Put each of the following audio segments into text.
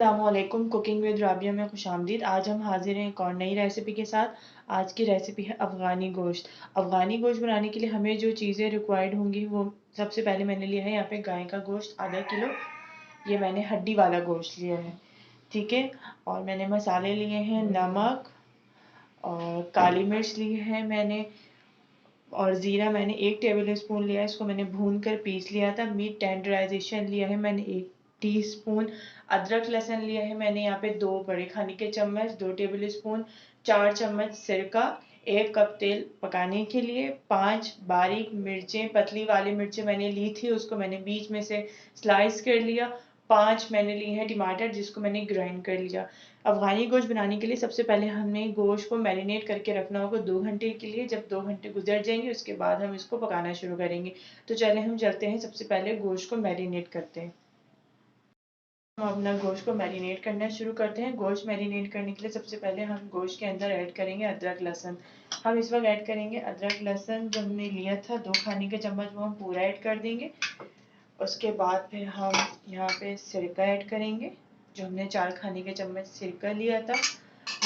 अस्सलामुअलैकुम cooking with Rabia में खुशामदीद। आज हम हाजिर हैं एक और नई रेसिपी के साथ। आज की रेसिपी है अफ़गानी गोश्त। अफ़गानी गोश्त बनाने के लिए हमें जो चीज़ें रिक्वायर्ड होंगी वो सबसे पहले मैंने लिया है यहाँ पे गाय का गोश्त आधा किलो। ये मैंने हड्डी वाला गोश्त लिया है, ठीक है। और मैंने मसाले लिए हैं, नमक और काली मिर्च ली है मैंने, और ज़ीरा मैंने 1 टेबल स्पून लिया है, इसको मैंने भून कर पीस लिया था। मीट टेंडराइजेशन लिया है मैंने 1 टीस्पून। अदरक लहसुन लिया है मैंने यहाँ पे 2 बड़े खाने के चम्मच, 2 टेबल स्पून। 4 चम्मच सिरका, 1 कप तेल पकाने के लिए, 5 बारीक मिर्चें, पतली वाली मिर्चें मैंने ली थी, उसको मैंने बीच में से स्लाइस कर लिया। 5 मैंने लिए हैं टमाटर, जिसको मैंने ग्राइंड कर लिया। अफ़गानी गोश्त बनाने के लिए सबसे पहले हमें गोश्त को मैरिनेट करके रखना होगा 2 घंटे के लिए। जब 2 घंटे गुजर जाएंगे उसके बाद हम इसको पकाना शुरू करेंगे। तो चले हम चलते हैं, सबसे पहले गोश्त को मैरिनेट करते हैं। हम अपना गोश्त को मैरिनेट करना शुरू करते हैं। गोश्त मैरिनेट करने के लिए सबसे पहले हम गोश्त के अंदर ऐड करेंगे अदरक लहसुन। हम इस वक्त ऐड करेंगे अदरक लहसुन जो हमने लिया था 2 खाने के चम्मच, वो हम पूरा ऐड कर देंगे। उसके बाद फिर हम यहाँ पे सिरका ऐड करेंगे, जो हमने 4 खाने के चम्मच सिरका लिया था।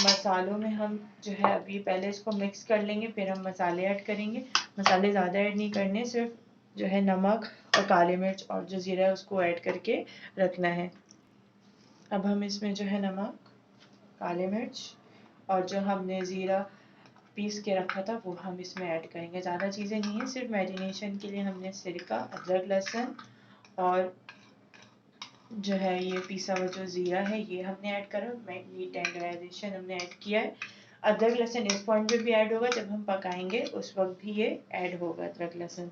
मसालों में हम जो है अभी पहले इसको मिक्स कर लेंगे, फिर हम मसाले ऐड करेंगे। मसाले ज़्यादा ऐड नहीं करने, सिर्फ जो है नमक और काली मिर्च और जो ज़ीरा है उसको ऐड करके रखना है। अब हम इसमें जो है नमक, काली मिर्च और जो हमने ज़ीरा पीस के रखा था वो हम इसमें ऐड करेंगे। ज़्यादा चीज़ें नहीं है, सिर्फ मैरिनेशन के लिए हमने सिरका, अदरक लहसुन और जो है ये पिसा हुआ जो ज़ीरा है ये हमने ऐड करा। मीट टेंडराइजेशन हमने ऐड किया है। अदरक लहसुन इस पॉइंट पे भी ऐड होगा, जब हम पकाएंगे उस वक्त भी ये ऐड होगा अदरक लहसुन।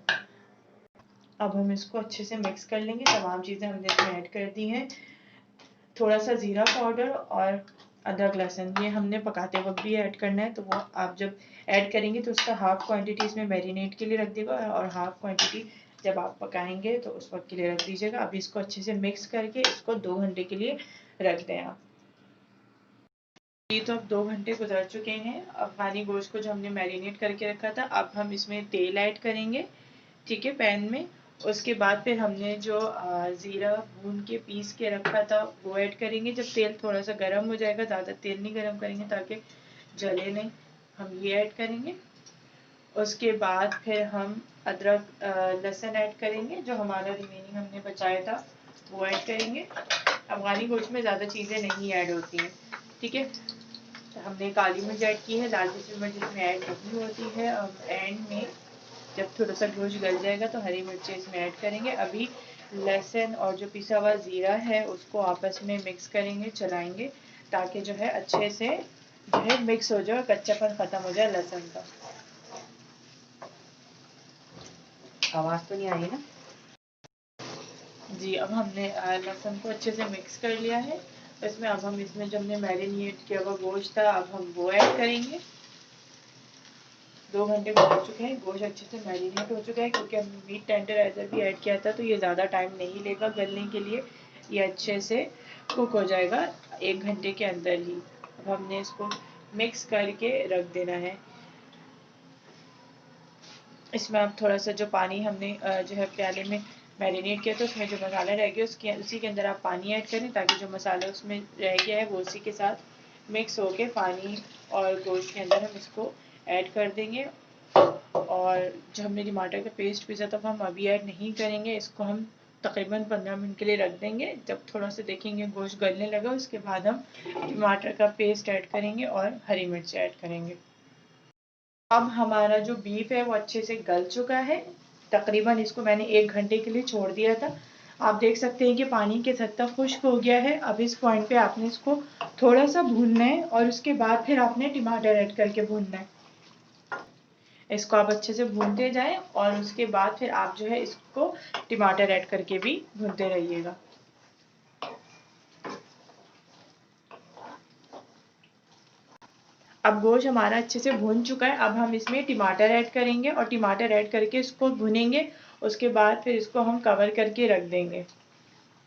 अब हम इसको अच्छे से मिक्स कर लेंगे। तमाम चीज़ें हमने इसमें ऐड कर दी हैं। थोड़ा सा ज़ीरा पाउडर और अदरक लहसुन ये हमने पकाते वक्त भी ऐड करना है, तो वो आप जब ऐड करेंगे तो उसका हाफ क्वांटिटी इसमें मैरिनेट के लिए रख देगा और हाफ क्वांटिटी जब आप पकाएंगे तो उस वक्त के लिए रख दीजिएगा। अब इसको अच्छे से मिक्स करके इसको 2 घंटे के लिए रख दें आप। ये तो अब 2 घंटे गुजर चुके हैं अफगानी गोश्त को जो हमने मैरिनेट करके रखा था। अब हम इसमें तेल ऐड करेंगे, ठीक है, पैन में। उसके बाद फिर हमने जो ज़ीरा भून के पीस के रखा था वो ऐड करेंगे। जब तेल थोड़ा सा गर्म हो जाएगा, ज़्यादा तेल नहीं गर्म करेंगे ताकि जले नहीं, हम ये ऐड करेंगे। उसके बाद फिर हम अदरक लहसुन ऐड करेंगे, जो हमारा रिमेनिंग हमने बचाया था वो ऐड करेंगे। अफगानी गोश्त में ज़्यादा चीज़ें नहीं ऐड होती हैं, ठीक है। हमने काली मिर्च ऐड की है, लाल मिर्च इसमें ऐड नहीं होती है। अब एंड में जब थोड़ा सा गोश्त गल जाएगा तो हरी मिर्चें इसमें ऐड करेंगे। अभी लहसुन और जो पिसा हुआ ज़ीरा है उसको आपस में मिक्स करेंगे, चलाएंगे ताकि जो है अच्छे से जो है मिक्स हो जाए, कच्चापन ख़त्म हो जाए लहसुन का। आवाज़ तो नहीं आ रही ना जी। अब हमने लहसुन को अच्छे से मिक्स कर लिया है। इसमें अब हम इसमें जो हमने मैरिनेट किया हुआ गोश्त था अब हम वो ऐड करेंगे। 2 घंटे गुजर चुके हैं, गोश्त अच्छे से मैरिनेट हो चुका है, क्योंकि हमने मीट टेंडराइजर भी ऐड किया था तो ये ज़्यादा टाइम नहीं लेगा गलने के लिए। ये अच्छे से कुक हो जाएगा 1 घंटे के अंदर ही। अब हमने इसको मिक्स करके रख देना है। इसमें अब थोड़ा सा जो पानी हमने जो है प्याले में मैरिनेट किया था उसमें जो मसाला रह गया उसी के अंदर आप पानी ऐड करें, ताकि जो मसाला उसमें रह गया है वो उसी के साथ मिक्स होके पानी और गोश्त के अंदर हम इसको ऐड कर देंगे। और जो हमने टमाटर का पेस्ट पीसा था वो हम अभी ऐड नहीं करेंगे, इसको हम तकरीबन 15 मिनट के लिए रख देंगे। जब थोड़ा सा देखेंगे गोश्त गलने लगा उसके बाद हम टमाटर का पेस्ट ऐड करेंगे और हरी मिर्च ऐड करेंगे। अब हमारा जो बीफ है वो अच्छे से गल चुका है। तकरीबन इसको मैंने 1 घंटे के लिए छोड़ दिया था। आप देख सकते हैं कि पानी के सत्ता खुश्क हो गया है। अब इस पॉइंट पे आपने इसको थोड़ा सा भूनना है और उसके बाद फिर आपने टमाटर ऐड करके भूनना है। इसको आप अच्छे से भूनते जाएं और उसके बाद फिर आप जो है इसको टमाटर ऐड करके भी भूनते रहिएगा। अब गोश्त हमारा अच्छे से भून चुका है। अब हम इसमें टमाटर ऐड करेंगे और टमाटर ऐड करके इसको भुनेंगे। उसके बाद फिर इसको हम कवर करके रख देंगे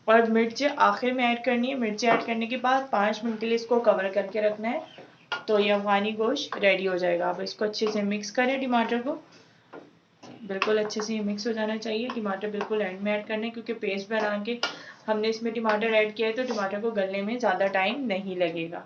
और मिर्च आखिर में ऐड करनी है। मिर्च ऐड करने के बाद 5 मिनट के लिए इसको कवर करके रखना है, तो ये अफगानी गोश्त रेडी हो जाएगा। अब इसको अच्छे से मिक्स करें, टमाटर को बिल्कुल अच्छे से मिक्स हो जाना चाहिए। टमाटर बिल्कुल एंड में ऐड करना है, क्योंकि पेस्ट बना के हमने इसमें टमाटर ऐड किया है तो टमाटर को गलने में ज़्यादा टाइम नहीं लगेगा।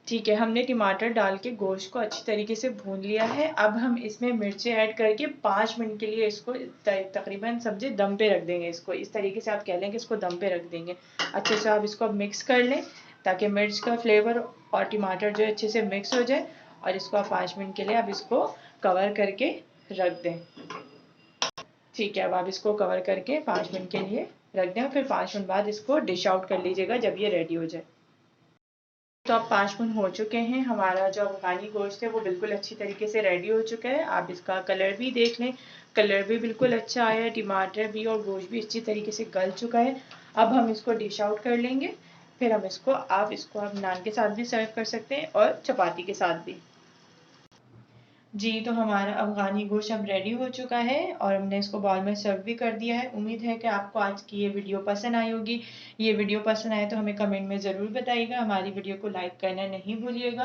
ठीक है, हमने टमाटर डाल के गोश्त को अच्छी तरीके से भून लिया है। अब हम इसमें मिर्चें ऐड करके 5 मिनट के लिए इसको तकरीबन समझे दम पे रख देंगे। इसको इस तरीके से आप कह लें कि इसको दम पे रख देंगे। अच्छे से आप इसको अब मिक्स कर लें ताकि मिर्च का फ्लेवर और टमाटर जो है अच्छे से मिक्स हो जाए, और इसको आप 5 मिनट के लिए आप इसको कवर करके रख दें। ठीक है, अब आप इसको कवर करके 5 मिनट के लिए रख दें, फिर 5 मिनट बाद इसको डिश आउट कर लीजिएगा जब ये रेडी हो जाए। तो अब 5 मिनट हो चुके हैं, हमारा जो अफगानी गोश्त है वो बिल्कुल अच्छी तरीके से रेडी हो चुका है। आप इसका कलर भी देख लें, कलर भी बिल्कुल अच्छा आया है, टमाटर भी और गोश्त भी अच्छी तरीके से गल चुका है। अब हम इसको डिश आउट कर लेंगे, फिर हम इसको आप नान के साथ भी सर्व कर सकते हैं और चपाती के साथ भी। जी, तो हमारा अफ़गानी गोश्त अब रेडी हो चुका है और हमने इसको बाउल में सर्व भी कर दिया है। उम्मीद है कि आपको आज की ये वीडियो पसंद आई होगी। ये वीडियो पसंद आए तो हमें कमेंट में ज़रूर बताइएगा। हमारी वीडियो को लाइक करना नहीं भूलिएगा,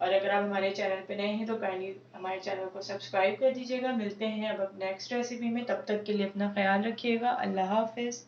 और अगर आप हमारे चैनल पे नए हैं तो काइंडली हमारे चैनल को सब्सक्राइब कर दीजिएगा। मिलते हैं अब नेक्स्ट रेसिपी में, तब तक के लिए अपना ख्याल रखिएगा। अल्लाह हाफ़िज़।